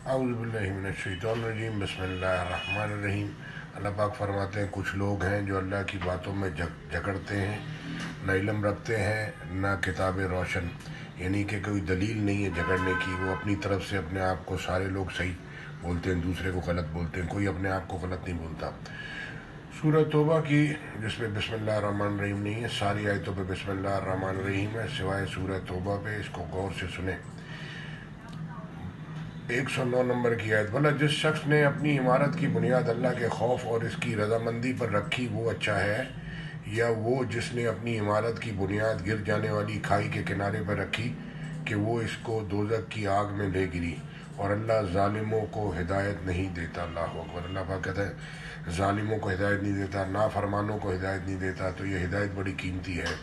اعوذ باللہ من الشیطان الرجیم، بسم اللہ الرحمن الرحیم۔ اللہ پاک فرماتے ہیں کچھ لوگ ہیں جو اللہ کی باتوں میں جھگڑتے ہیں، نہ علم رکھتے ہیں نہ کتاب روشن، یعنی کہ کوئی دلیل نہیں ہے جھگڑنے کی۔ وہ اپنی طرف سے اپنے آپ کو سارے لوگ صحیح بولتے ہیں، دوسرے کو غلط بولتے ہیں، کوئی اپنے آپ کو غلط نہیں بولتا۔ سورہ توبہ کی جس میں بسم اللہ الرحمن الرحیم نہیں ہے، ساری آیتوں پہ بسم اللہ الرحمن الرحیم ہے سوائے سورہ توبہ پہ، اس کو غور سے سنیں۔ 109 نمبر کی آیت، بھلا جس شخص نے اپنی عمارت کی بنیاد اللہ کے خوف اور اس کی رضامندی پر رکھی وہ اچھا ہے، یا وہ جس نے اپنی عمارت کی بنیاد گر جانے والی کھائی کے کنارے پر رکھی کہ وہ اس کو دوزخ کی آگ میں لے گری، اور اللہ ظالموں کو ہدایت نہیں دیتا۔ اللہ اکبر۔ اللہ پاک کہتا ہے ظالموں کو ہدایت نہیں دیتا، نافرمانوں کو ہدایت نہیں دیتا۔ تو یہ ہدایت بڑی قیمتی ہے۔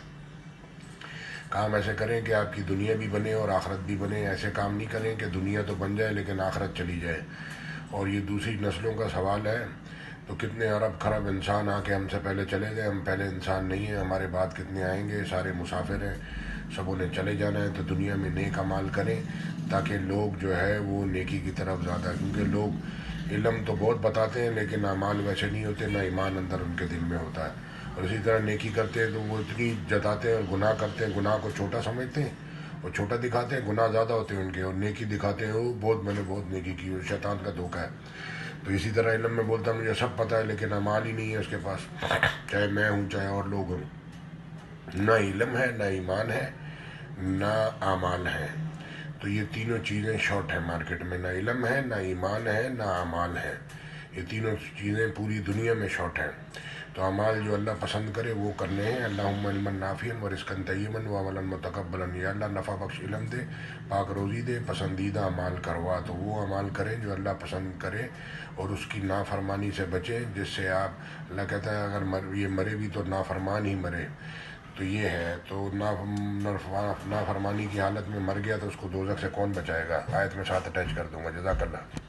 کام ایسے کریں کہ آپ کی دنیا بھی بنے اور آخرت بھی بنے۔ ایسے کام نہیں کریں کہ دنیا تو بن جائے لیکن آخرت چلی جائے۔ اور یہ دوسری نسلوں کا سوال ہے، تو کتنے ارب خرب انسان آ کے ہم سے پہلے چلے گئے، ہم پہلے انسان نہیں ہیں، ہمارے بعد کتنے آئیں گے، سارے مسافر ہیں، سبوں نے چلے جانا ہے۔ تو دنیا میں نیک اعمال کریں تاکہ لوگ جو ہے وہ نیکی کی طرف زیادہ، کیونکہ لوگ علم تو بہت بتاتے ہیں لیکن اعمال ویسے نہیں ہوتے، نہ ایمان اندر ان کے دل میں ہوتا ہے۔ اور اسی طرح نیکی کرتے ہیں تو وہ اتنی جتاتے ہیں، اور گناہ کرتے ہیں گناہ کو چھوٹا سمجھتے ہیں اور چھوٹا دکھاتے ہیں، گناہ زیادہ ہوتے ہیں ان کے، اور نیکی دکھاتے ہیں وہ بہت، میں نے بہت نیکی کی، اور شیطان کا دھوکہ ہے۔ تو اسی طرح علم میں بولتا مجھے سب پتہ ہے لیکن اعمال ہی نہیں ہے اس کے پاس، چاہے میں ہوں چاہے اور لوگ ہوں۔ نہ علم ہے، نہ ایمان ہے، نہ اعمال ہے۔ تو یہ تینوں چیزیں شارٹ ہیں مارکیٹ میں، نہ علم ہے، نہ ایمان ہے، نہ اعمال ہے۔ یہ تینوں چیزیں پوری دنیا میں شارٹ ہیں۔ تو اعمال جو اللہ پسند کرے وہ کرنے ہیں۔ اللہم علما نافعا ورزقا طیبا وعملا متقبلا، یا اللہ نفع بخش علم دے، پاک روزی دے، پسندیدہ اعمال کروا۔ تو وہ اعمال کریں جو اللہ پسند کرے اور اس کی نافرمانی سے بچیں، جس سے آپ، اللہ کہتا ہے اگر یہ مرے بھی تو نافرمان ہی مرے۔ تو یہ ہے، تو نافرمانی کی حالت میں مر گیا تو اس کو دوزخ سے کون بچائے گا؟ آیت میں ساتھ اٹیچ کر دوں گا۔ جزاک اللہ۔